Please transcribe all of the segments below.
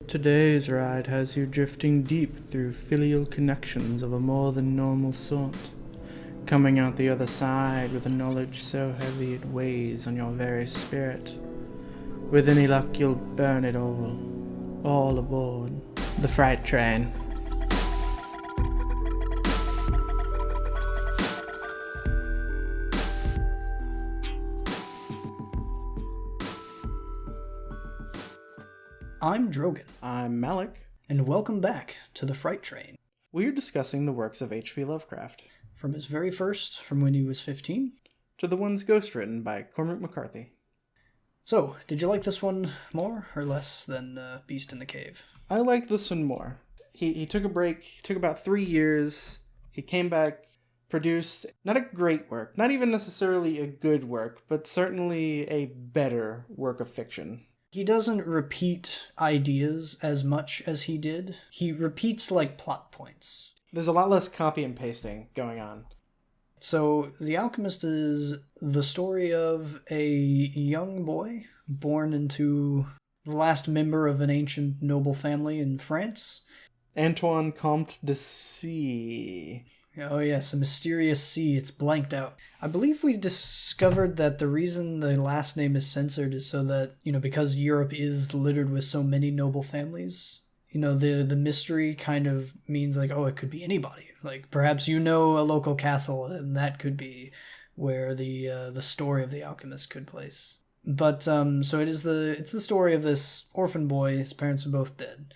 Today's ride has you drifting deep through filial connections of a more than normal sort, coming out the other side with a knowledge so heavy it weighs on your very spirit. With any luck you'll burn it all aboard the Fright train. I'm Drogan, I'm Malik. and welcome back to the Fright Train. We are discussing the works of H.P. Lovecraft, From his very first, from when he was 15. to the ones ghostwritten by Cormac McCarthy. So, did you like this one more or less than Beast in the Cave? I liked this one more. He took a break, he took about 3 years, he came back, produced not a great work, not even necessarily a good work, but certainly a better work of fiction. He doesn't repeat ideas as much as he did. He repeats, like, plot points. There's a lot less copy and pasting going on. So, The Alchemist is the story of a young boy born into the last member of an ancient noble family in France. Antoine Comte de C. Oh yes, a mysterious C. It's blanked out. I believe we discovered that the reason the last name is censored is so that, because Europe is littered with so many noble families, the mystery kind of means like, oh, it could be anybody. Like, perhaps a local castle, and that could be where the story of the alchemist could place. But, so it's the story of this orphan boy. His parents are both dead.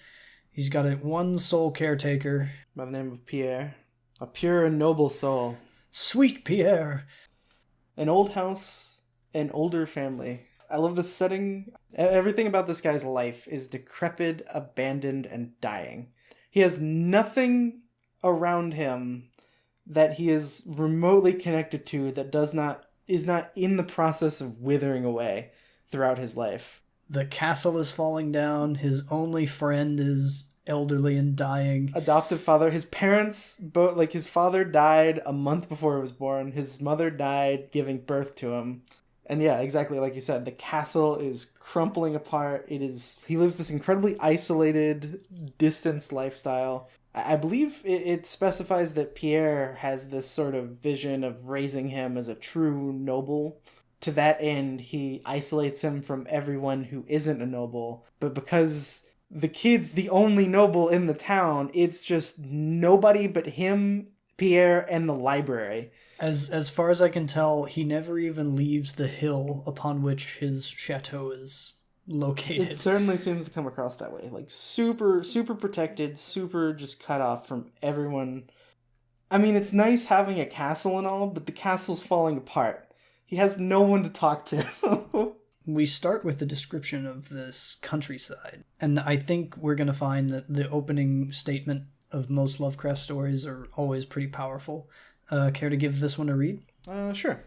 He's got one sole caretaker. By the name of Pierre. A pure and noble soul. Sweet Pierre! An old house, an older family. I love the setting. Everything about this guy's life is decrepit, abandoned, and dying. He has nothing around him that he is remotely connected to that is not in the process of withering away throughout his life. The castle is falling down. His only friend is elderly and dying. Adoptive father. His parents, his father died a month before he was born. His mother died giving birth to him. And yeah, exactly like you said, the castle is crumpling apart. He lives this incredibly isolated, distanced lifestyle. I believe it specifies that Pierre has this sort of vision of raising him as a true noble. To that end, he isolates him from everyone who isn't a noble. But because the kid's the only noble in the town, it's just nobody but him, Pierre, and the library. As far as I can tell, he never even leaves the hill upon which his chateau is located. It certainly seems to come across that way. Like, super, super protected, super just cut off from everyone. I mean, it's nice having a castle and all, but the castle's falling apart. He has no one to talk to. We start with the description of this countryside, and I think we're going to find that the opening statement of most Lovecraft stories are always pretty powerful. Care to give this one a read? Sure.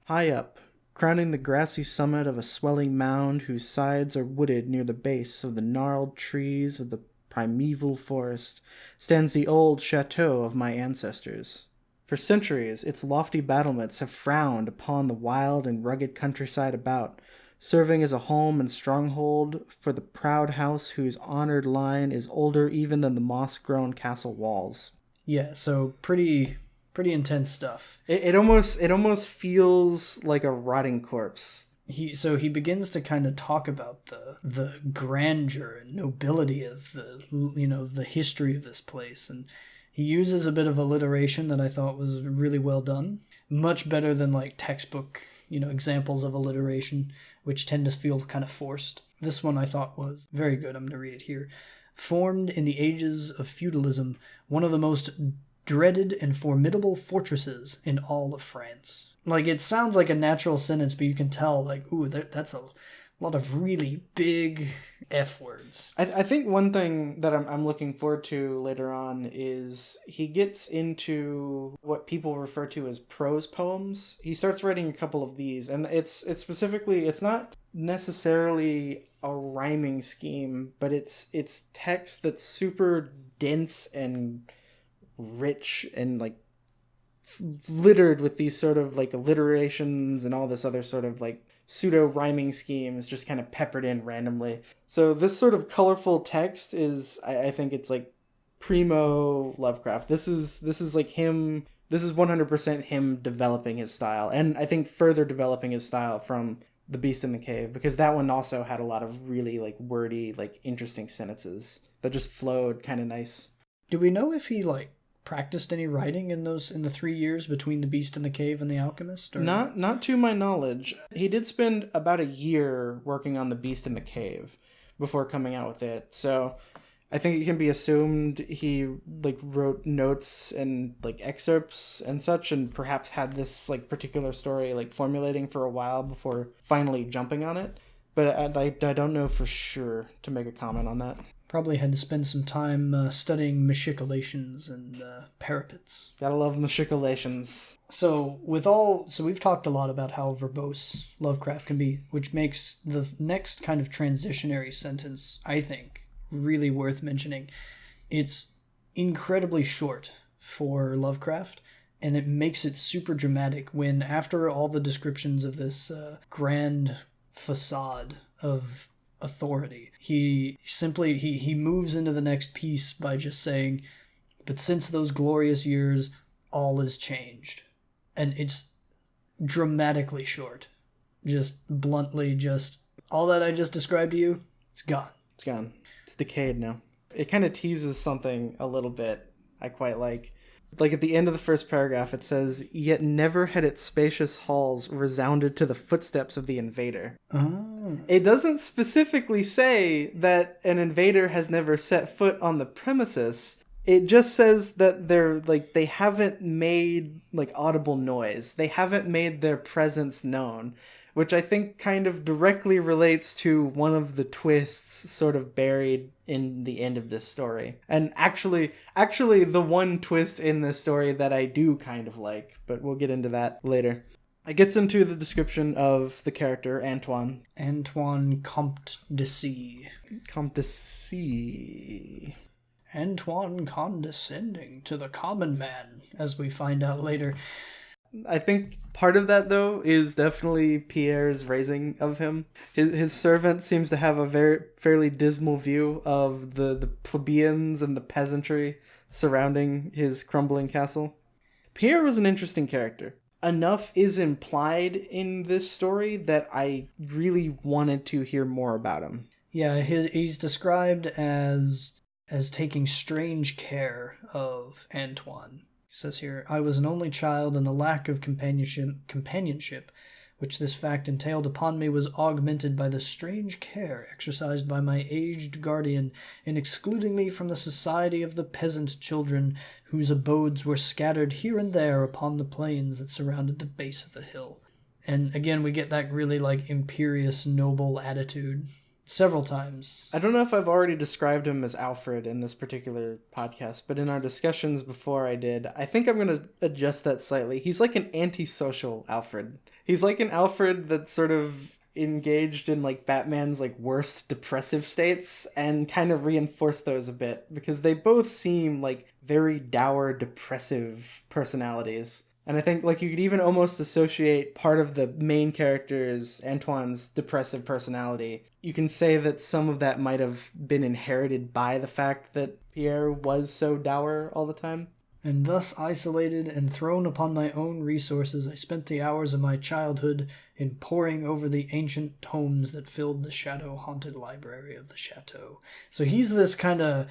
High up, crowning the grassy summit of a swelling mound whose sides are wooded near the base of the gnarled trees of the primeval forest, stands the old chateau of my ancestors. For centuries, its lofty battlements have frowned upon the wild and rugged countryside about, serving as a home and stronghold for the proud house whose honored line is older even than the moss-grown castle walls. Yeah, so pretty intense stuff. It almost feels like a rotting corpse. He begins to kind of talk about the grandeur and nobility of the history of this place, and he uses a bit of alliteration that I thought was really well done. Much better than like textbook, examples of alliteration, which tend to feel kind of forced. This one I thought was very good. I'm going to read it here. Formed in the ages of feudalism, one of the most dreaded and formidable fortresses in all of France. Like, it sounds like a natural sentence, but you can tell, like, ooh, that's a lot of really big F words. I think one thing that I'm looking forward to later on is he gets into what people refer to as prose poems. He starts writing a couple of these, and it's not necessarily a rhyming scheme, but it's text that's super dense and rich and like littered with these sort of like alliterations and all this other sort of like pseudo rhyming schemes just kind of peppered in randomly. So this sort of colorful text is, I think it's like primo Lovecraft. This is like him. This is 100% him developing his style, and I think further developing his style from The Beast in the Cave, because that one also had a lot of really like wordy, like interesting sentences that just flowed kind of nice. Do we know if he like practiced any writing in the 3 years between The Beast in the Cave and The Alchemist? Or? Not to my knowledge. He did spend about a year working on The Beast in the Cave before coming out with it. So I think it can be assumed he like wrote notes and like excerpts and such, and perhaps had this like particular story like formulating for a while before finally jumping on it. But I don't know for sure to make a comment on that. Probably had to spend some time studying machicolations and parapets. Gotta love machicolations. So we've talked a lot about how verbose Lovecraft can be, which makes the next kind of transitionary sentence, I think, really worth mentioning. It's incredibly short for Lovecraft, and it makes it super dramatic when, after all the descriptions of this grand facade of authority, he simply he moves into the next piece by just saying, "But since those glorious years, all is changed." And it's dramatically short. Just bluntly, just all that I just described to you, it's gone. It's gone. It's decayed now. It kind of teases something a little bit I quite like. Like at the end of the first paragraph, it says, "Yet never had its spacious halls resounded to the footsteps of the invader." Oh. It doesn't specifically say that an invader has never set foot on the premises. It just says that they haven't made like audible noise. They haven't made their presence known, which I think kind of directly relates to one of the twists sort of buried in the end of this story. And actually the one twist in this story that I do kind of like, but we'll get into that later. It gets into the description of the character, Antoine. Antoine Comte de C. Comte de C. Antoine condescending to the common man, as we find out later. I think part of that, though, is definitely Pierre's raising of him. His servant seems to have a fairly dismal view of the plebeians and the peasantry surrounding his crumbling castle. Pierre was an interesting character. Enough is implied in this story that I really wanted to hear more about him. Yeah, he's described as taking strange care of Antoine. It says here, "I was an only child, and the lack of companionship which this fact entailed upon me was augmented by the strange care exercised by my aged guardian in excluding me from the society of the peasant children whose abodes were scattered here and there upon the plains that surrounded the base of the hill." And again, we get that really like imperious, noble attitude several times. I don't know if I've already described him as Alfred in this particular podcast, but in our discussions before I did, I think I'm going to adjust that slightly. He's like an antisocial Alfred. He's like an Alfred that's sort of engaged in like Batman's like worst depressive states and kind of reinforce those a bit, because they both seem like very dour, depressive personalities. And I think like you could even almost associate part of the main character's, Antoine's, depressive personality. You can say that some of that might have been inherited by the fact that Pierre was so dour all the time. "And thus isolated and thrown upon my own resources, I spent the hours of my childhood in poring over the ancient tomes that filled the shadow-haunted library of the chateau." So he's this kind of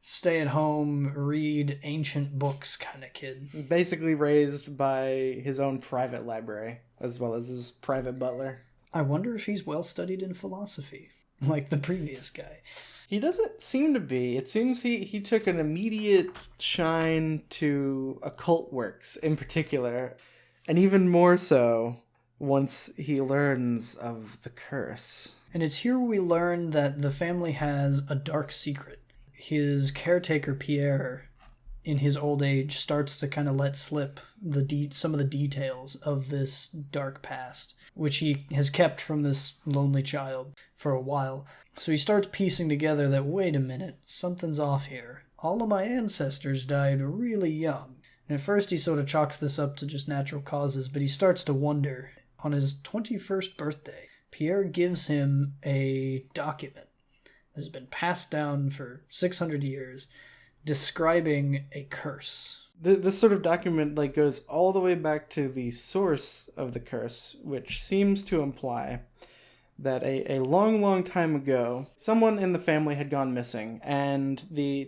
stay at home, read ancient books kind of kid. Basically raised by his own private library, as well as his private butler. I wonder if he's well studied in philosophy, like the previous guy. He doesn't seem to be. It seems he took an immediate shine to occult works in particular, and even more so once he learns of the curse. And it's here we learn that the family has a dark secret. His caretaker, Pierre, in his old age, starts to kind of let slip some of the details of this dark past, which he has kept from this lonely child for a while. So he starts piecing together that, wait a minute, something's off here. All of my ancestors died really young. And at first he sort of chalks this up to just natural causes, but he starts to wonder, on his 21st birthday, Pierre gives him a document that has been passed down for 600 years describing a curse. This sort of document goes all the way back to the source of the curse, which seems to imply that a long time ago, someone in the family had gone missing, and the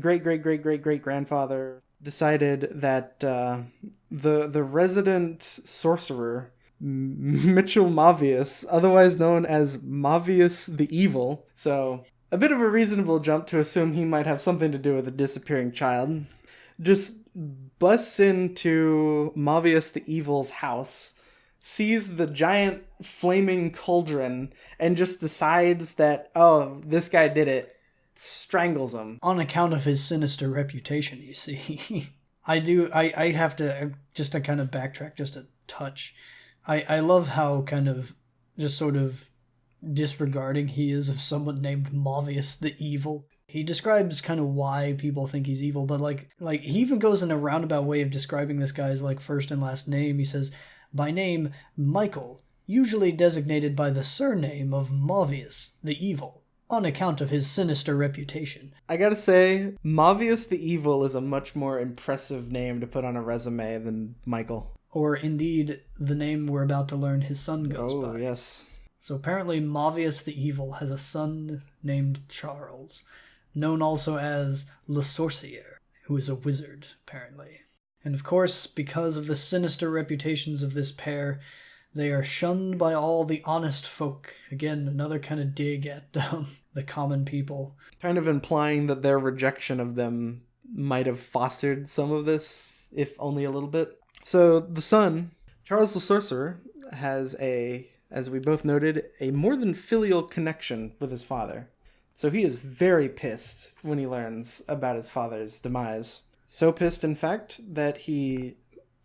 great grandfather decided that the resident sorcerer Mitchell Mavius, otherwise known as Mavius the Evil, so a bit of a reasonable jump to assume he might have something to do with a disappearing child, just busts into Mavius the Evil's house, sees the giant flaming cauldron, and just decides that, oh, this guy did it. Strangles him. On account of his sinister reputation, you see. I have to, just to kind of backtrack just a touch. I love how kind of just sort of disregarding he is of someone named Mavius the Evil. He describes kind of why people think he's evil, but like he even goes in a roundabout way of describing this guy's first and last name. He says, by name, Michael, usually designated by the surname of Mavius the Evil, on account of his sinister reputation. I gotta say, Mavius the Evil is a much more impressive name to put on a resume than Michael. Or indeed, the name we're about to learn his son goes by. Oh, yes. So apparently Mavius the Evil has a son named Charles, known also as Le Sorcier, who is a wizard, apparently. And of course, because of the sinister reputations of this pair, they are shunned by all the honest folk. Again, another kind of dig at the common people. Kind of implying that their rejection of them might have fostered some of this, if only a little bit. So the son, Charles the Sorcerer, has as we both noted, a more than filial connection with his father. So he is very pissed when he learns about his father's demise. So pissed, in fact, that he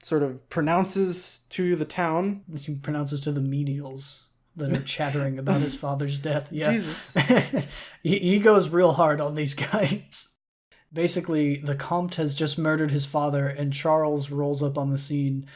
sort of pronounces to the town. He pronounces to the menials that are chattering about his father's death. Yeah. Jesus. he goes real hard on these guys. Basically, the Comte has just murdered his father, and Charles rolls up on the scene,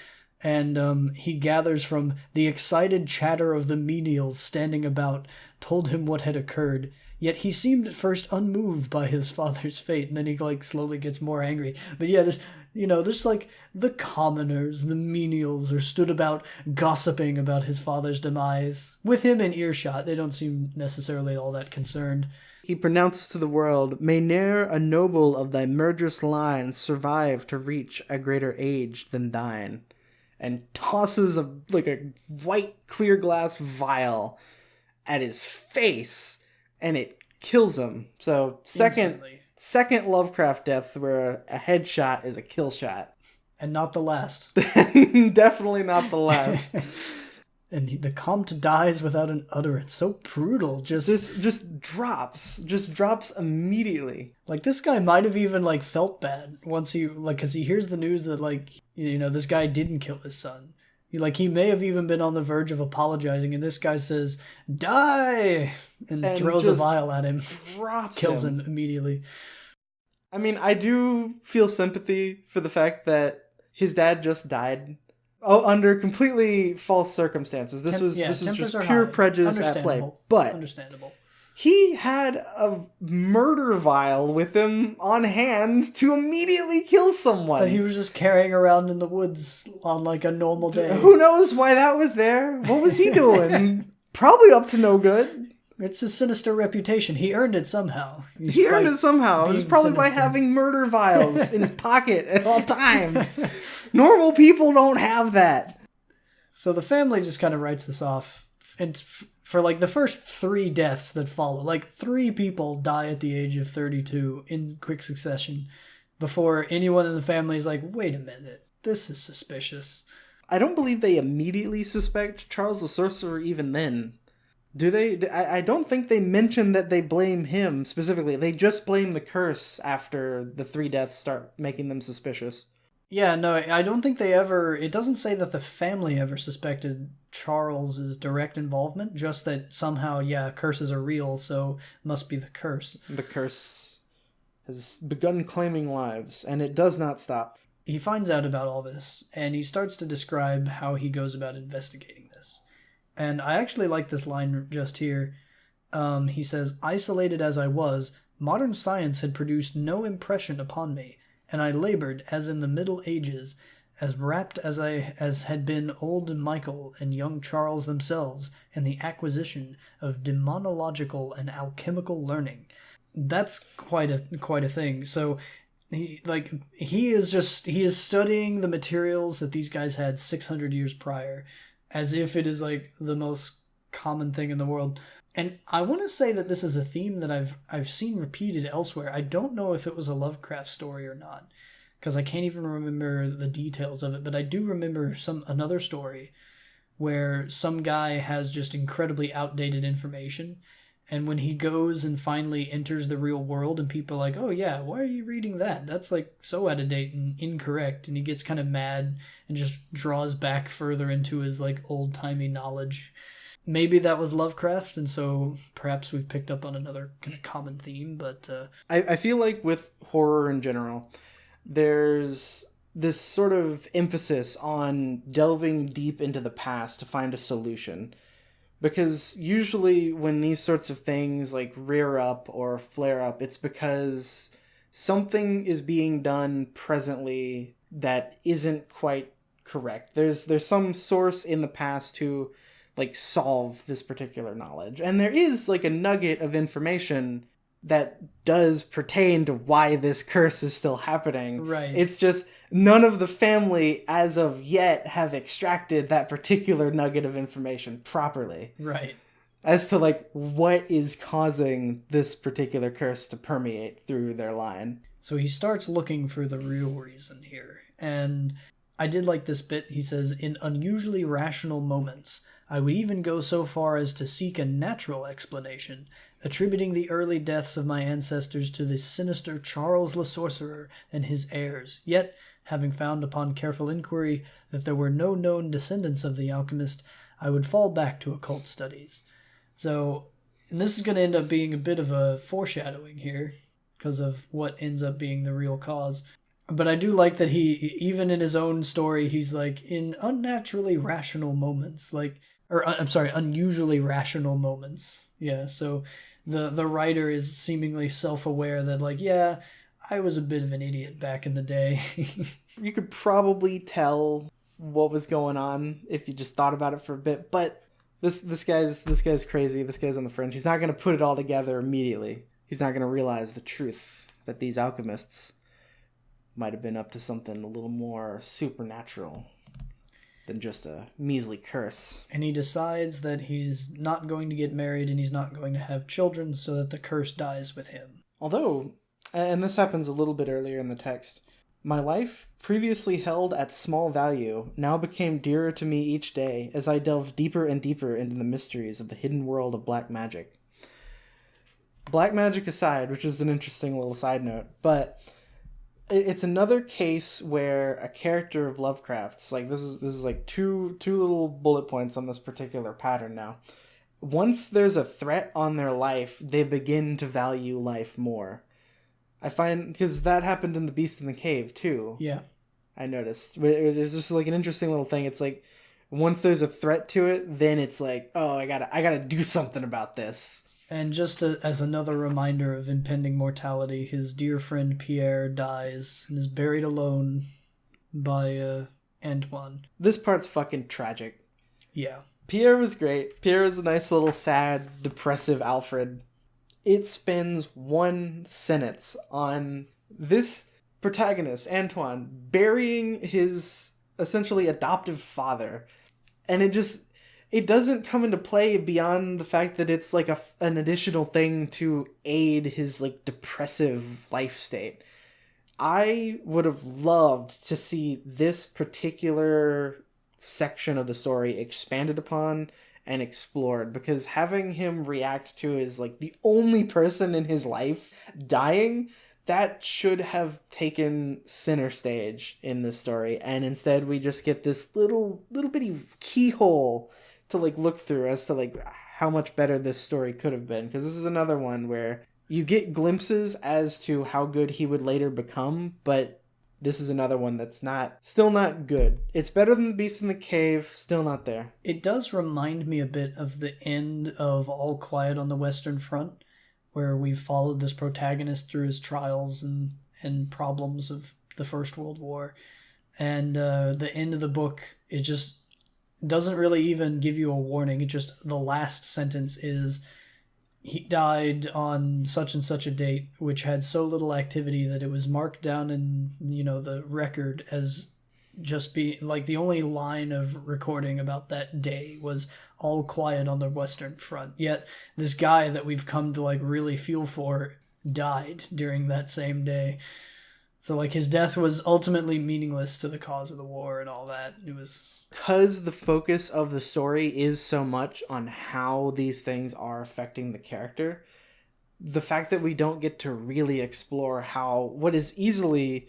and he gathers from the excited chatter of the menials standing about, told him what had occurred. Yet he seemed at first unmoved by his father's fate, and then he slowly gets more angry. But yeah, there's the commoners, the menials are stood about gossiping about his father's demise. With him in earshot, they don't seem necessarily all that concerned. He pronounces to the world, "May ne'er a noble of thy murderous line survive to reach a greater age than thine," and tosses a white clear glass vial at his face, and it kills him. So second Lovecraft death where a headshot is a kill shot. And not the last. Definitely not the last. And the Comte dies without an utterance. So brutal. Just drops immediately. This guy might have even felt bad once he because he hears the news that this guy didn't kill his son. He may have even been on the verge of apologizing, and this guy says, "Die!" and throws a vial at him. Kills him immediately. I mean, I do feel sympathy for the fact that his dad just died. Oh, under completely false circumstances. This was just pure prejudice at play. But understandable. He had a murder vial with him on hand to immediately kill someone. That he was just carrying around in the woods on a normal day. Who knows why that was there? What was he doing? Probably up to no good. It's his sinister reputation. He earned it somehow. He earned it somehow. It was probably by having murder vials in his pocket at all times. Normal people don't have that. So the family just kind of writes this off. And for the first 3 deaths that follow, 3 people die at the age of 32 in quick succession before anyone in the family is wait a minute, this is suspicious. I don't believe they immediately suspect Charles the Sorcerer even then. Do they? I don't think they mention that they blame him specifically. They just blame the curse after the 3 deaths start making them suspicious. Yeah, no, I don't think they ever... It doesn't say that the family ever suspected Charles's direct involvement, just that somehow, curses are real, so must be the curse. The curse has begun claiming lives, and it does not stop. He finds out about all this, and he starts to describe how he goes about investigating And I actually like this line just here. He says, "Isolated as I was, modern science had produced no impression upon me, and I labored, as in the Middle Ages, as rapt as had been old Michael and young Charles themselves in the acquisition of demonological and alchemical learning." That's quite a thing. So he is studying the materials that these guys had 600 years prior, as if it is like the most common thing in the world. And I want to say that this is a theme that I've seen repeated elsewhere. I don't know if it was a Lovecraft story or not, because I can't even remember the details of it, but I do remember another story where some guy has just incredibly outdated information, and when he goes and finally enters the real world and people are like, "Oh yeah, why are you reading that? That's like so out of date and incorrect," and he gets kind of mad and just draws back further into his like old-timey knowledge. Maybe that was Lovecraft, and so perhaps we've picked up on another kind of common theme, but I feel like with horror in general, there's this sort of emphasis on delving deep into the past to find a solution. Because usually when these sorts of things like rear up or flare up, it's because something is being done presently that isn't quite correct. There's some source in the past to like solve this particular knowledge. And there is like a nugget of information that does pertain to why this curse is still happening. Right. It's just none of the family as of yet have extracted that particular nugget of information properly. Right. As to like what is causing this particular curse to permeate through their line. So he starts looking for the real reason here. And I did like this bit. He says, "In unusually rational moments, I would even go so far as to seek a natural explanation, attributing the early deaths of my ancestors to the sinister Charles the Sorcerer and his heirs. Yet, having found upon careful inquiry that there were no known descendants of the alchemist, I would fall back to occult studies." So, and this is going to end up being a bit of a foreshadowing here, because of what ends up being the real cause. But I do like that he, even in his own story, he's like, in unnaturally rational moments, like, or I'm sorry, unusually rational moments. Yeah, so the writer is seemingly self-aware that like, yeah, I was a bit of an idiot back in the day. You could probably tell what was going on if you just thought about it for a bit, but this guy's crazy. This guy's on the fringe. He's not going to put it all together immediately. He's not going to realize the truth that these alchemists might have been up to something a little more supernatural than just a measly curse. And he decides that he's not going to get married and he's not going to have children so that the curse dies with him. Although, and this happens a little bit earlier in the text, "My life, previously held at small value, now became dearer to me each day as I delved deeper and deeper into the mysteries of the hidden world of black magic." Black magic aside, which is an interesting little side note, but it's another case where a character of Lovecraft's, like this is like two little bullet points on this particular pattern now. Once there's a threat on their life, they begin to value life more. I find, because that happened in The Beast in the Cave too. Yeah. I noticed. It's just like an interesting little thing. It's like once there's a threat to it, then it's like, oh, I gotta do something about this. And just as another reminder of impending mortality, his dear friend Pierre dies and is buried alone by Antoine. This part's fucking tragic. Yeah. Pierre was great. Pierre is a nice little sad, depressive Alfred. It spends one sentence on this protagonist, Antoine, burying his essentially adoptive father. And it doesn't come into play beyond the fact that it's like an additional thing to aid his like depressive life state. I would have loved to see this particular section of the story expanded upon and explored, because having him react to his like the only person in his life dying, that should have taken center stage in this story, and instead we just get this little bitty keyhole to like look through as to like how much better this story could have been, because this is another one where you get glimpses as to how good he would later become, but this is another one that's still not good. It's better than The Beast in the Cave, still not there. It does remind me a bit of the end of All Quiet on the Western Front, where we've followed this protagonist through his trials and problems of the First World War. And the end of the book, it just doesn't really even give you a warning. It just, the last sentence is, he died on such and such a date, which had so little activity that it was marked down in, the record as just being, like, the only line of recording about that day was All Quiet on the Western Front. Yet this guy that we've come to, like, really feel for died during that same day. So, like, his death was ultimately meaningless to the cause of the war and all that. It was... Because the focus of the story is so much on how these things are affecting the character, the fact that we don't get to really explore what is easily...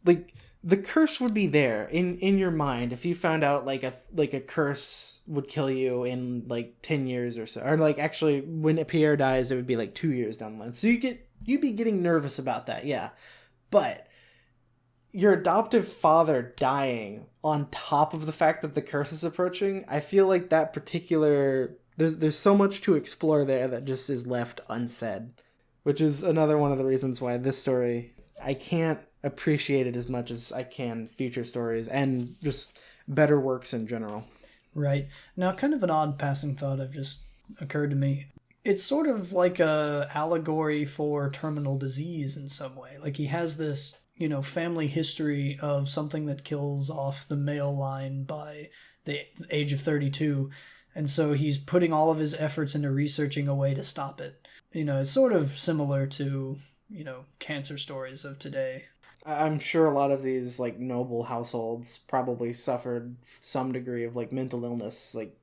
Like, the curse would be there in your mind if you found out, like a curse would kill you in, like, 10 years or so. Or, like, actually, when Pierre dies, it would be, like, 2 years down the line. So you'd be getting nervous about that, yeah. But your adoptive father dying on top of the fact that the curse is approaching, I feel like that particular... There's so much to explore there that just is left unsaid, which is another one of the reasons why this story, I can't appreciate it as much as I can future stories and just better works in general. Right. Now, kind of an odd passing thought have just occurred to me. It's sort of like a allegory for terminal disease in some way. Like, he has this, family history of something that kills off the male line by the age of 32. And so he's putting all of his efforts into researching a way to stop it. It's sort of similar to, cancer stories of today. I'm sure a lot of these, like, noble households probably suffered some degree of, like, mental illness, like,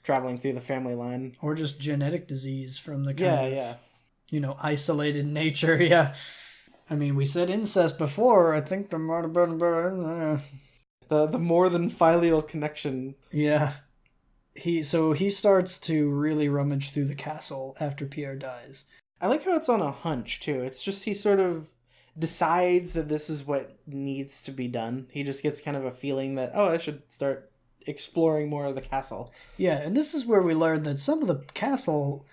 traveling through the family line. Or just genetic disease from the kind of, isolated nature, yeah. I mean, we said incest before. I think there might have been the more than filial connection. Yeah. He starts to really rummage through the castle after Pierre dies. I like how it's on a hunch, too. It's just he sort of decides that this is what needs to be done. He just gets kind of a feeling that, I should start exploring more of the castle. Yeah, and this is where we learn that some of the castle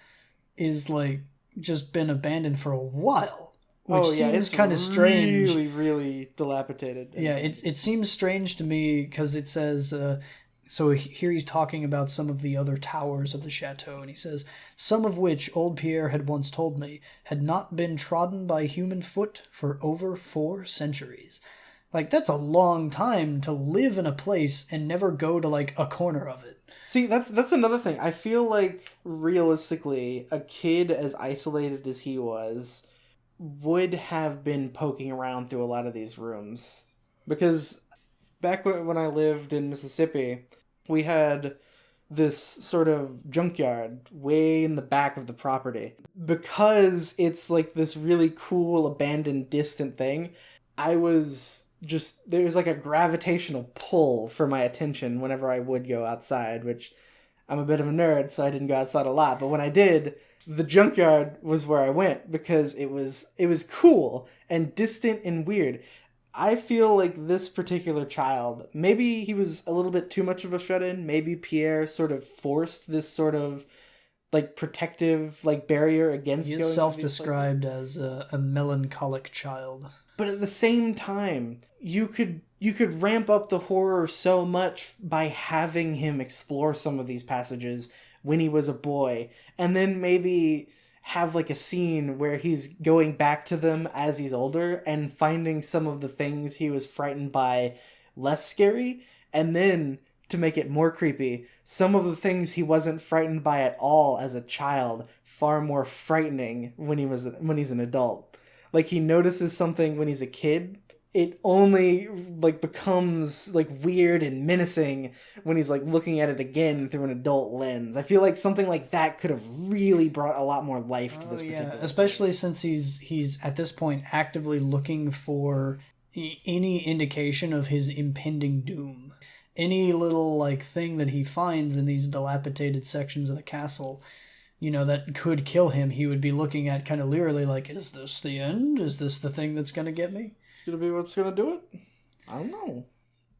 is, like, just been abandoned for a while. Which seems kind of strange. Really, really dilapidated. Yeah, it seems strange to me because it says... So here he's talking about some of the other towers of the chateau, and he says, some of which, old Pierre had once told me, had not been trodden by human foot for over 4 centuries. Like, that's a long time to live in a place and never go to, like, a corner of it. See, that's another thing. I feel like, realistically, a kid as isolated as he was would have been poking around through a lot of these rooms. Because back when I lived in Mississippi, we had this sort of junkyard way in the back of the property. Because it's like this really cool, abandoned, distant thing, there was like a gravitational pull for my attention whenever I would go outside, which I'm a bit of a nerd, so I didn't go outside a lot. But when I did, the junkyard was where I went because it was cool and distant and weird. I feel like this particular child, maybe he was a little bit too much of a shut-in. Maybe Pierre sort of forced this sort of, like, protective, like, barrier against going to these places. He is self-described as a melancholic child. But at the same time, you could ramp up the horror so much by having him explore some of these passages when he was a boy, and then maybe have, like, a scene where he's going back to them as he's older and finding some of the things he was frightened by less scary, and then, to make it more creepy, some of the things he wasn't frightened by at all as a child far more frightening when he's an adult. Like, he notices something when he's a kid, it only, like, becomes, like, weird and menacing when he's, like, looking at it again through an adult lens. I feel like something like that could have really brought a lot more life to this particular story. Especially since he's at this point actively looking for any indication of his impending doom. Any little, like, thing that he finds in these dilapidated sections of the castle, that could kill him, he would be looking at kind of leerily like, is this the end? Is this the thing that's going to get me? It's gonna be what's gonna do it? I don't know.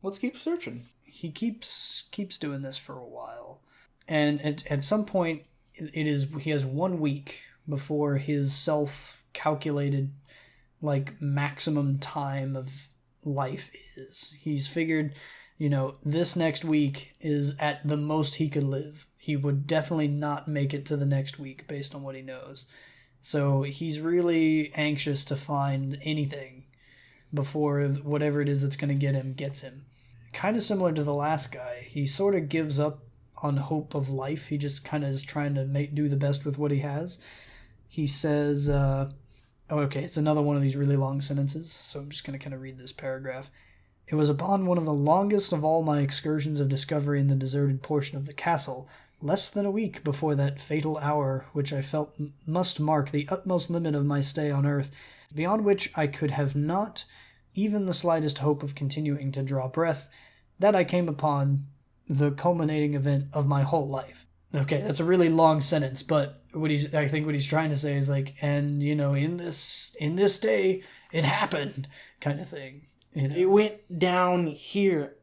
Let's keep searching. He keeps doing this for a while. And at some point, he has 1 week before his self-calculated, like, maximum time of life is. He's figured, this next week is at the most he could live. He would definitely not make it to the next week based on what he knows. So he's really anxious to find anything before whatever it is that's going to get him gets him. Kind of similar to the last guy. He sort of gives up on hope of life. He just kind of is trying to do the best with what he has. He says, okay, it's another one of these really long sentences, so I'm just going to kind of read this paragraph. It was upon one of the longest of all my excursions of discovery in the deserted portion of the castle, less than a week before that fatal hour which I felt must mark the utmost limit of my stay on earth, beyond which I could have not even the slightest hope of continuing to draw breath, that I came upon the culminating event of my whole life. Okay, that's a really long sentence, but I think what he's trying to say is like, and in this day, it happened, kind of thing. It went down here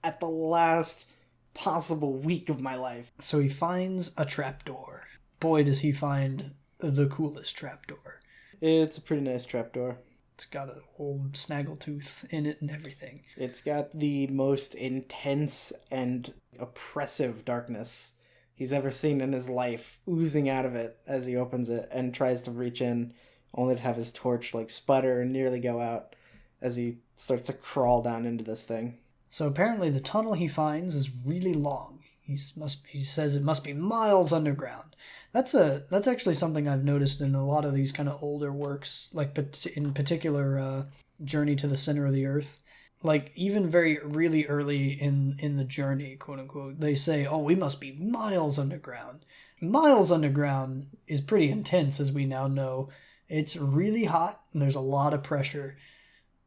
at the last possible week of my life. So he finds a trapdoor. Boy, does he find the coolest trapdoor. It's a pretty nice trapdoor. It's got an old snaggletooth in it and everything. It's got the most intense and oppressive darkness he's ever seen in his life oozing out of it as he opens it and tries to reach in, only to have his torch sputter and nearly go out as he starts to crawl down into this thing. So apparently the tunnel he finds is really long. He says it must be miles underground. That's actually something I've noticed in a lot of these kind of older works, like in particular Journey to the Center of the Earth. Like even really early in the journey, quote unquote, they say, "Oh, we must be miles underground." Miles underground is pretty intense, as we now know. It's really hot and there's a lot of pressure.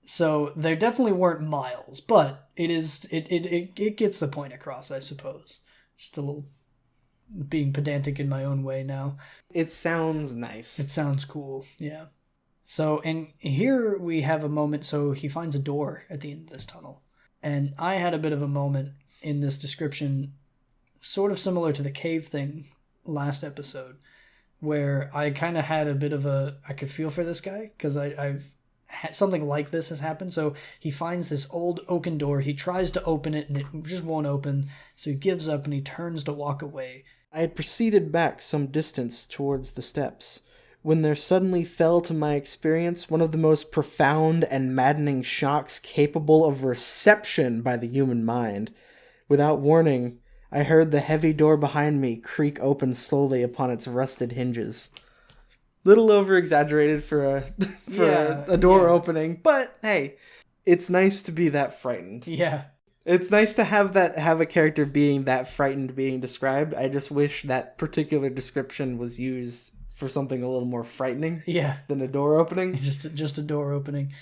So there definitely weren't miles, but it gets the point across, I suppose. Just a little being pedantic in my own way now. It sounds nice. It sounds cool, yeah. So, and here we have a moment, so he finds a door at the end of this tunnel. And I had a bit of a moment in this description, sort of similar to the cave thing last episode, where I kind of had a bit of I could feel for this guy, because I've something like this has happened. So he finds this old oaken door. He tries to open it and it just won't open. So he gives up and he turns to walk away. I had proceeded back some distance towards the steps when there suddenly fell to my experience one of the most profound and maddening shocks capable of reception by the human mind. Without warning, I heard the heavy door behind me creak open slowly upon its rusted hinges. Little over-exaggerated for a door opening, but hey, it's nice to be that frightened. Yeah. It's nice to have a character being that frightened being described. I just wish that particular description was used for something a little more frightening than a door opening. Just a door opening.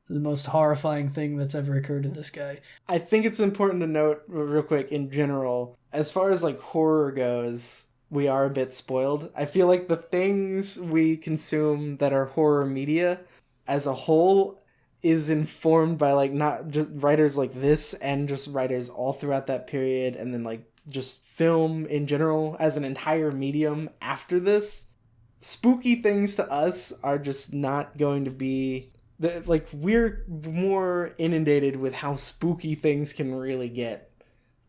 The most horrifying thing that's ever occurred to this guy. I think it's important to note real quick in general, as far as horror goes, we are a bit spoiled. I feel like the things we consume that are horror media as a whole is informed by not just writers like this and just writers all throughout that period, and then just film in general as an entire medium after this. Spooky things to us are just not going to be we're more inundated with how spooky things can really get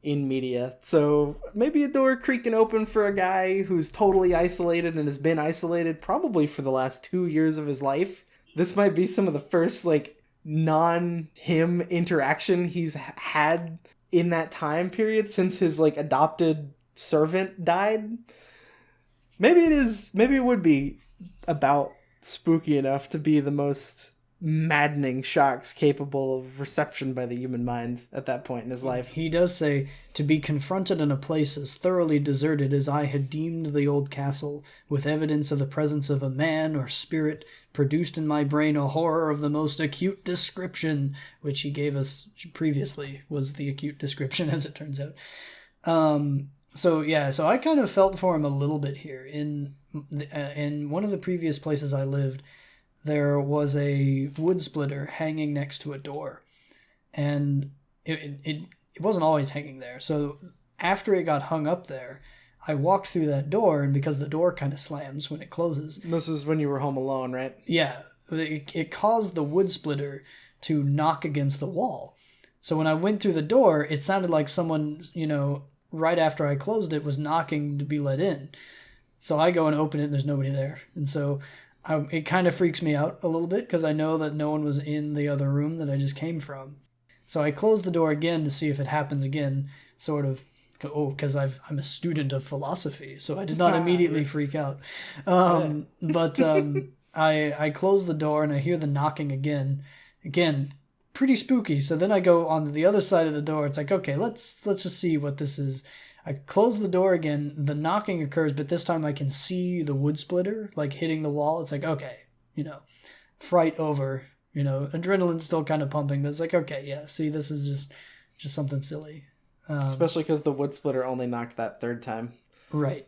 in media. So maybe a door creaking open for a guy who's totally isolated and has been isolated probably for the last 2 years of his life. This might be some of the first non-him interaction he's had in that time period since his adopted servant died. Maybe it would be about spooky enough to be the most maddening shocks capable of reception by the human mind at that point in his life. He does say, to be confronted in a place as thoroughly deserted as I had deemed the old castle, with evidence of the presence of a man or spirit, produced in my brain a horror of the most acute description, which he gave us previously was the acute description, as it turns out. So I kind of felt for him a little bit here. In one of the previous places I lived, there was a wood splitter hanging next to a door. And it wasn't always hanging there. So after it got hung up there, I walked through that door, and because the door kind of slams when it closes. This is when you were home alone, right? Yeah, it caused the wood splitter to knock against the wall. So when I went through the door, it sounded like someone, right after I closed it, was knocking to be let in. So I go and open it, and there's nobody there. And so it kind of freaks me out a little bit because I know that no one was in the other room that I just came from. So I close the door again to see if it happens again, sort of. Oh, because I'm a student of philosophy, so I did not immediately freak out. But I close the door and I hear the knocking again. Again, pretty spooky. So then I go on the other side of the door. It's like, okay, let's just see what this is. I close the door again. The knocking occurs, but this time I can see the wood splitter like hitting the wall. It's like, okay, fright over. Adrenaline's still kind of pumping, but it's like, okay, yeah. See, this is just something silly. Especially because the wood splitter only knocked that third time. Right.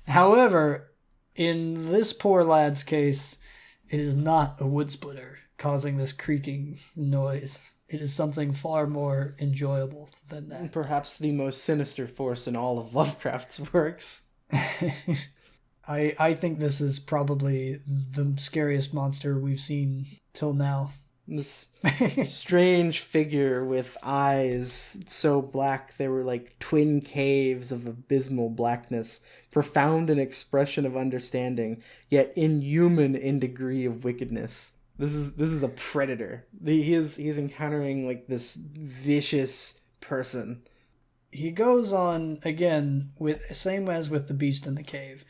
However, in this poor lad's case, it is not a wood splitter causing this creaking noise. It is something far more enjoyable than that. Perhaps the most sinister force in all of Lovecraft's works. I think this is probably the scariest monster we've seen till now. This strange figure with eyes so black they were like twin caves of abysmal blackness, profound in expression of understanding, yet inhuman in degree of wickedness. This is a predator. He's encountering like this vicious person. He goes on again with same as with the beast in the cave.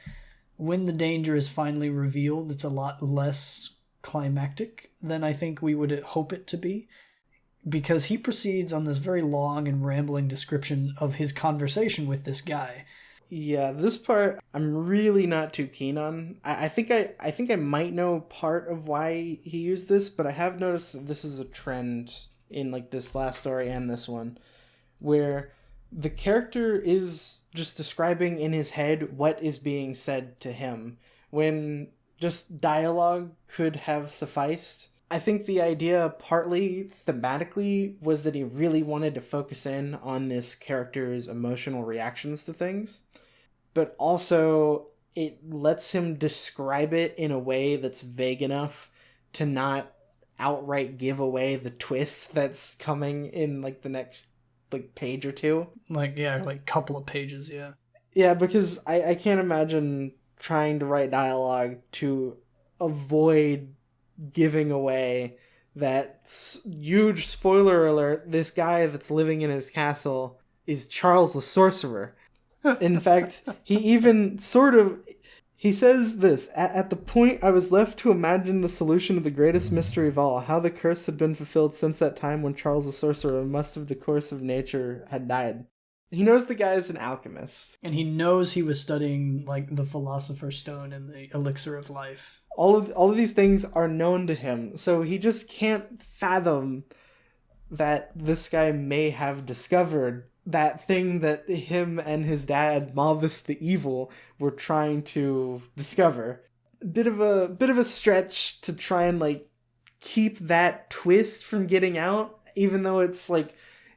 When the danger is finally revealed, it's a lot less climactic than I think we would hope it to be, because he proceeds on this very long and rambling description of his conversation with this guy. Yeah, this part I'm really not too keen on. I think I might know part of why he used this, but I have noticed that this is a trend in like this last story and this one, where the character is just describing in his head what is being said to him, when just dialogue could have sufficed. I think the idea, partly thematically, was that he really wanted to focus in on this character's emotional reactions to things, but also it lets him describe it in a way that's vague enough to not outright give away the twist that's coming in like the next like page or two. Like couple of pages, yeah. Yeah, because I can't imagine trying to write dialogue to avoid giving away that huge spoiler alert. This guy that's living in his castle is Charles the Sorcerer. In fact, he even he says this, at the point I was left to imagine the solution of the greatest mystery of all, how the curse had been fulfilled since that time when Charles the Sorcerer must have the course of nature had died. He knows the guy is an alchemist. And he knows he was studying like the Philosopher's Stone and the Elixir of Life. All of these things are known to him, so he just can't fathom that this guy may have discovered that thing that him and his dad, Malvis the Evil, were trying to discover. Bit of a stretch to try and like keep that twist from getting out, even though it's like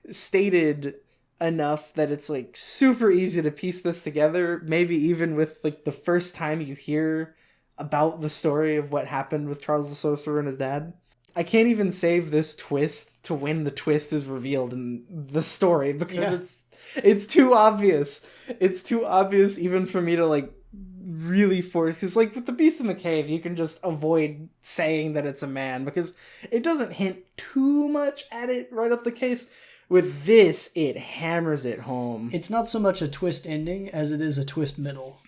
stated enough that it's like super easy to piece this together, maybe even with like the first time you hear about the story of what happened with Charles the Sorcerer and his dad. I can't even save this twist to when the twist is revealed in the story, because it's too obvious. It's too obvious even for me to like really force, because like with the beast in the cave you can just avoid saying that it's a man because it doesn't hint too much at it right up the case. With this, it hammers it home. It's not so much a twist ending as it is a twist middle.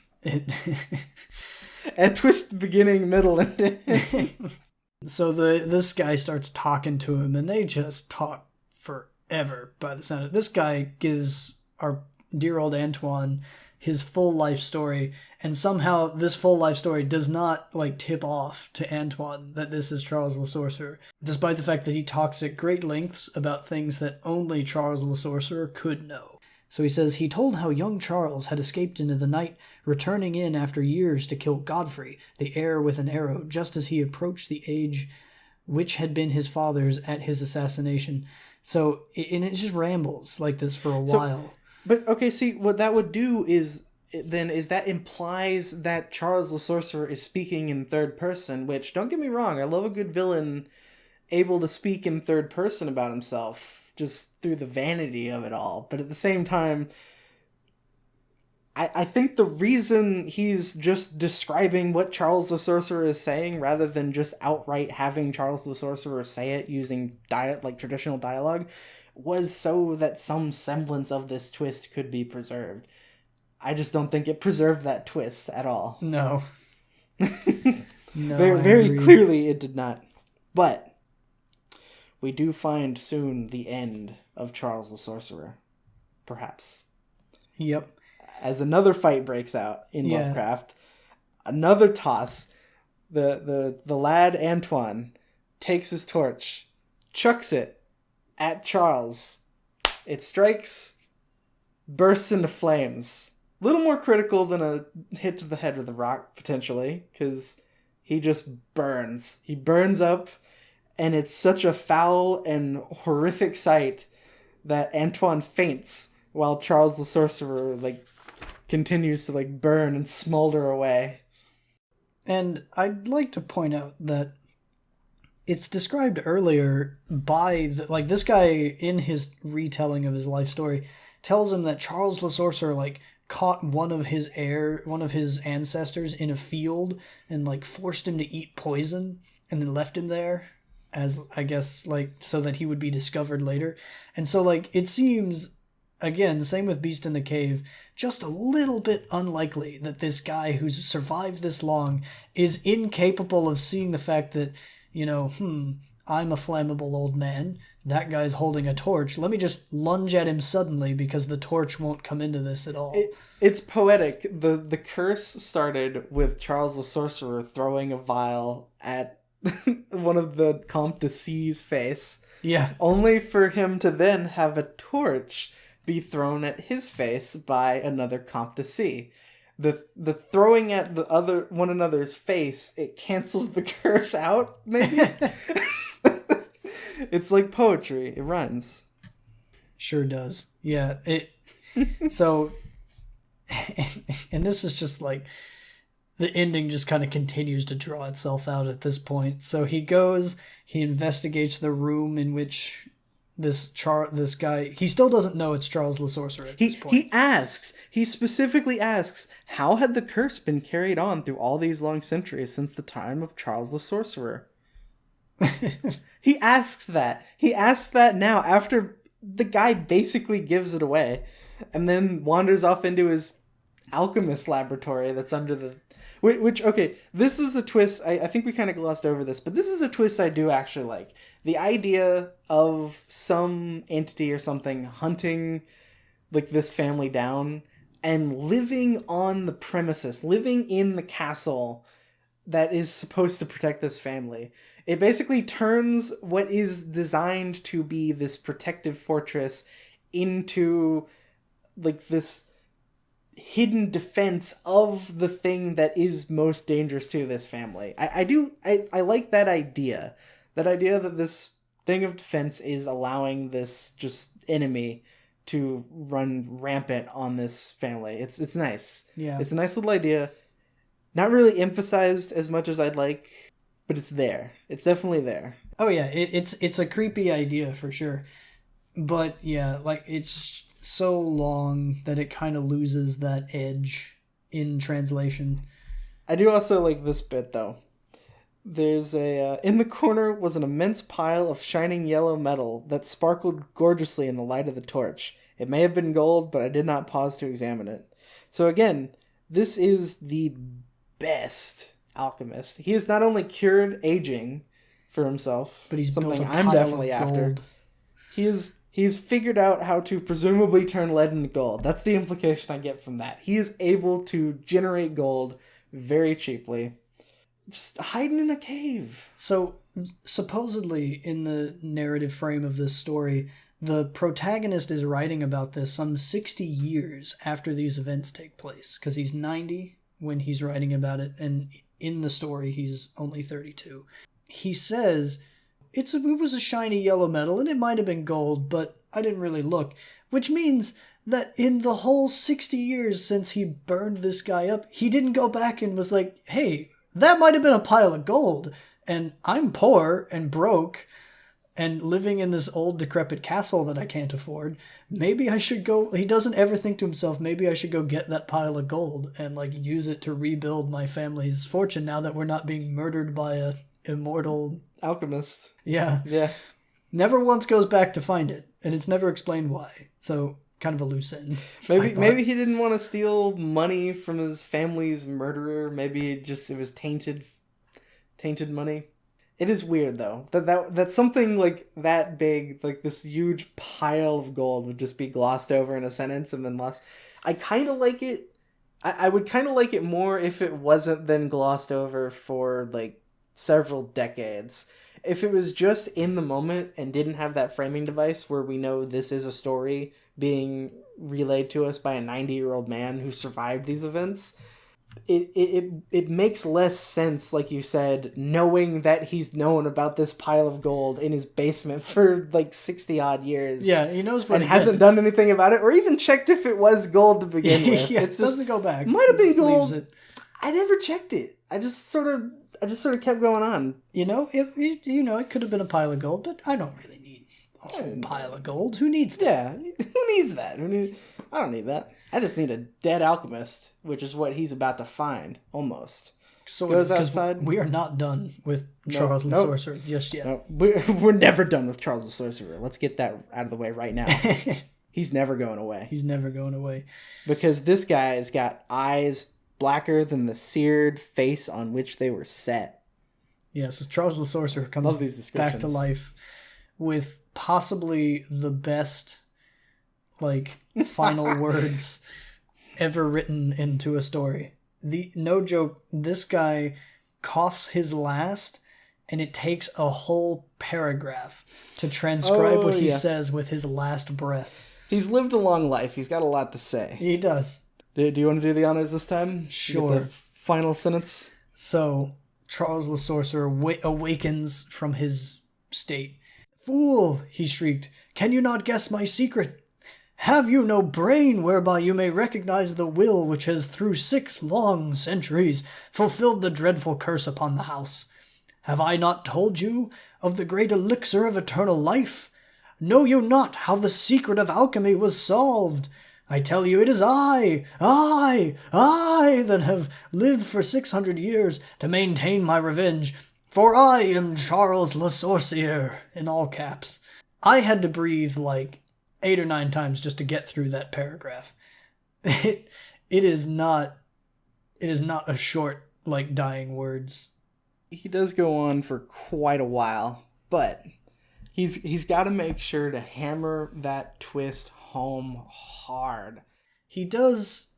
A twist beginning, middle, and end. So this guy starts talking to him, and they just talk forever by the sound of it. This guy gives our dear old Antoine his full life story, and somehow this full life story does not like tip off to Antoine that this is Charles the Sorcerer, despite the fact that he talks at great lengths about things that only Charles the Sorcerer could know. So he says, he told how young Charles had escaped into the night, returning in after years to kill Godfrey, the heir, with an arrow, just as he approached the age which had been his father's at his assassination. So, and it just rambles like this for a while. But, okay, see, what that would do is that implies that Charles the Sorcerer is speaking in third person, which, don't get me wrong, I love a good villain able to speak in third person about himself, just through the vanity of it all. But at the same time, I think the reason he's just describing what Charles the Sorcerer is saying, rather than just outright having Charles the Sorcerer say it using traditional dialogue, was so that some semblance of this twist could be preserved. I just don't think it preserved that twist at all. No. No, very clearly it did not. But we do find soon the end of Charles the Sorcerer. Perhaps. Yep. As another fight breaks out in Lovecraft, another toss, the lad Antoine takes his torch, chucks it at Charles. It strikes, bursts into flames. A little more critical than a hit to the head with a rock, potentially, because he just burns. He burns up, and it's such a foul and horrific sight that Antoine faints while Charles the Sorcerer, continues to, burn and smolder away. And I'd like to point out that it's described earlier by, this guy, in his retelling of his life story, tells him that Charles the Sorcerer, caught one of his ancestors in a field and, forced him to eat poison and then left him there as, I guess, so that he would be discovered later. And so, it seems, again, same with Beast in the Cave, just a little bit unlikely that this guy who's survived this long is incapable of seeing the fact that, I'm a flammable old man. That guy's holding a torch. Let me just lunge at him suddenly because the torch won't come into this at all. It's poetic. The curse started with Charles the Sorcerer throwing a vial at one of the Comte de C's face. Yeah. Only for him to then have a torch be thrown at his face by another Comte de C. The throwing at one another's face, it cancels the curse out, maybe? It's like poetry. It rhymes. Sure does. Yeah. So, and this is just the ending just kind of continues to draw itself out at this point. So he investigates the room in which this guy, he still doesn't know it's Charles the Sorcerer at this point. He specifically asks, how had the curse been carried on through all these long centuries since the time of Charles the Sorcerer? He asks that. He asks that now after the guy basically gives it away and then wanders off into his alchemist laboratory that's under the... Which, okay, this is a twist. I think we kind of glossed over this, but this is a twist I do actually like. The idea of some entity or something hunting this family down and living on the premises, living in the castle that is supposed to protect this family. It basically turns what is designed to be this protective fortress into this hidden defense of the thing that is most dangerous to this family. I like that idea. That idea that this thing of defense is allowing this just enemy to run rampant on this family. It's nice. Yeah. It's a nice little idea. Not really emphasized as much as I'd like, but it's there. It's definitely there. Oh yeah, it's a creepy idea for sure. But yeah, it's so long that it kind of loses that edge in translation. I do also like this bit though. There's in the corner was an immense pile of shining yellow metal that sparkled gorgeously in the light of the torch. It may have been gold, but I did not pause to examine it. So again, this is the best alchemist. He has not only cured aging for himself, but he's something built a I'm pile definitely of after. gold. He's figured out how to presumably turn lead into gold. That's the implication I get from that. He is able to generate gold very cheaply. Just hiding in a cave. So, supposedly, in the narrative frame of this story, The protagonist is writing about this some 60 years after these events take place, because he's 90 when he's writing about it, and in the story he's only 32. He says, it was a shiny yellow metal, and it might have been gold, but I didn't really look. Which means that in the whole 60 years since he burned this guy up, he didn't go back and was like, hey, that might have been a pile of gold, and I'm poor and broke and living in this old decrepit castle that I can't afford. Maybe I should go... He doesn't ever think to himself, maybe I should go get that pile of gold and like use it to rebuild my family's fortune now that we're not being murdered by a immortal... Alchemist. Yeah. Yeah. Never once goes back to find it, and it's never explained why. So, kind of a loose end. Maybe he didn't want to steal money from his family's murderer. Maybe it was tainted money. It is weird though that something like that big, like this huge pile of gold, would just be glossed over in a sentence and then lost. I kind of like it. I would kind of like it more if it wasn't then glossed over for like several decades. If it was just in the moment and didn't have that framing device where we know this is a story being relayed to us by a 90-year-old man who survived these events, it makes less sense, like you said, knowing that he's known about this pile of gold in his basement for like 60 odd years. Yeah, he knows what and hasn't done anything about it or even checked if it was gold to begin with. Yeah, it doesn't go back. Might have been gold. It. I never checked it. I just sort of kept going on. It could have been a pile of gold, but I don't really need a whole pile of gold. Who needs that? Yeah, who needs that? I don't need that. I just need a dead alchemist, which is what he's about to find, almost. So goes outside. We are not done with Charles the Sorcerer just yet. No, we're never done with Charles the Sorcerer. Let's get that out of the way right now. He's never going away. He's never going away. Because this guy's got eyes blacker than the seared face on which they were set. Yeah, so Charles the Sorcerer comes back to life with possibly the best final words ever written into a story. No joke, this guy coughs his last and it takes a whole paragraph to transcribe what he says with his last breath. He's lived a long life. He's got a lot to say. He does. Do you want to do the honors this time? Sure. The final sentence? So, Charles the Sorcerer awakens from his state. "Fool," he shrieked, "can you not guess my secret? Have you no brain whereby you may recognize the will which has through 6 long centuries fulfilled the dreadful curse upon the house? Have I not told you of the great elixir of eternal life? Know you not how the secret of alchemy was solved? I tell you it is I that have lived for 600 years to maintain my revenge, for I am Charles Le Sorcier," in all caps. I had to breathe 8 or 9 times just to get through that paragraph. It is not a short, dying words. He does go on for quite a while, but he's got to make sure to hammer that twist home hard. He does.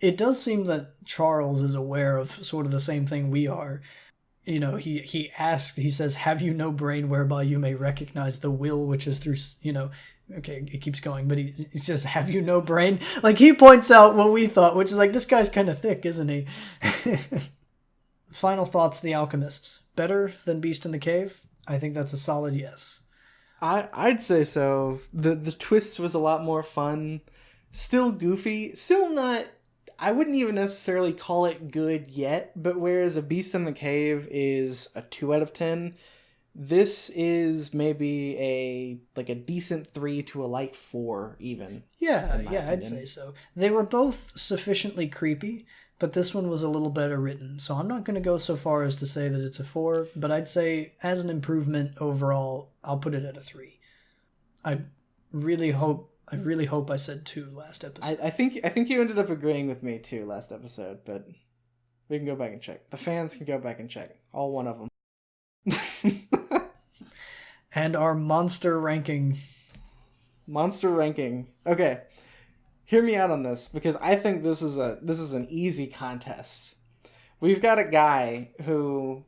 It does seem that Charles is aware of sort of the same thing we are. He says, "Have you no brain whereby you may recognize the will which is through," okay, it keeps going, but he says, "Have you no brain?" He points out what we thought, which is this guy's kind of thick, isn't he? Final thoughts, The Alchemist. Better than Beast in the Cave? I think that's a solid yes. I'd say so. The twist was a lot more fun. Still goofy. Still not... I wouldn't even necessarily call it good yet, but whereas A Beast in the Cave is a 2 out of 10, this is maybe a decent 3 to a light 4 even. Yeah, I'd say so. They were both sufficiently creepy, but this one was a little better written. So I'm not going to go so far as to say that it's a 4, but I'd say as an improvement overall, I'll put it at a 3. I really hope I said 2 last episode. I think you ended up agreeing with me too last episode, but we can go back and check. The fans can go back and check. All one of them. And our monster ranking. Okay. Hear me out on this, because I think this is an easy contest. We've got a guy who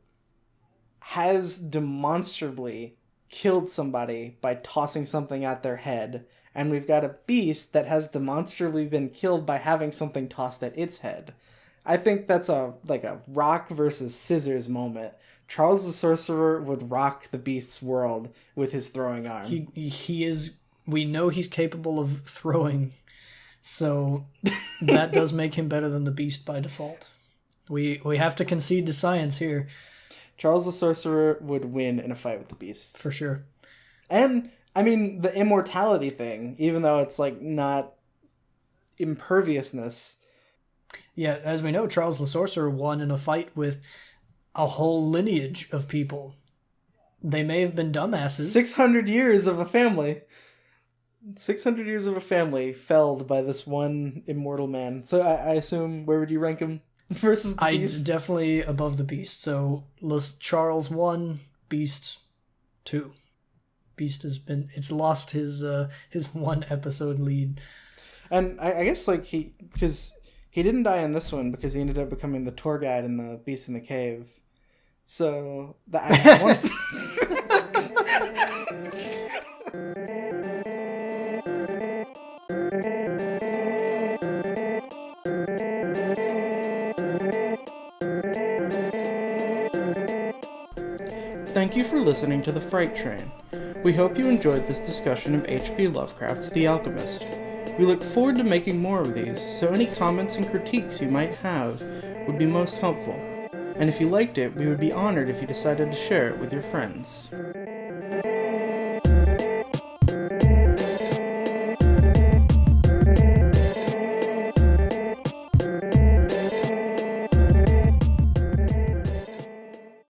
has demonstrably killed somebody by tossing something at their head, and we've got a beast that has demonstrably been killed by having something tossed at its head. I think that's a rock versus scissors moment. Charles the Sorcerer would rock the beast's world with his throwing arm. He is. We know he's capable of throwing, so that does make him better than the beast by default. We have to concede to science here. Charles the Sorcerer would win in a fight with the beast. For sure. And, I mean, the immortality thing, even though it's, like, not imperviousness. Yeah, as we know, Charles the Sorcerer won in a fight with a whole lineage of people. They may have been dumbasses. 600 years of a family. 600 years of a family felled by this one immortal man. So I assume, where would you rank him versus the beast? Definitely above the beast. So Charles 1, Beast 2. Beast it's lost his one episode lead. And I guess because he didn't die in this one because he ended up becoming the tour guide in the Beast in the Cave. So Thank you for listening to The Fright Train. We hope you enjoyed this discussion of H.P. Lovecraft's The Alchemist. We look forward to making more of these, so any comments and critiques you might have would be most helpful. And if you liked it, we would be honored if you decided to share it with your friends.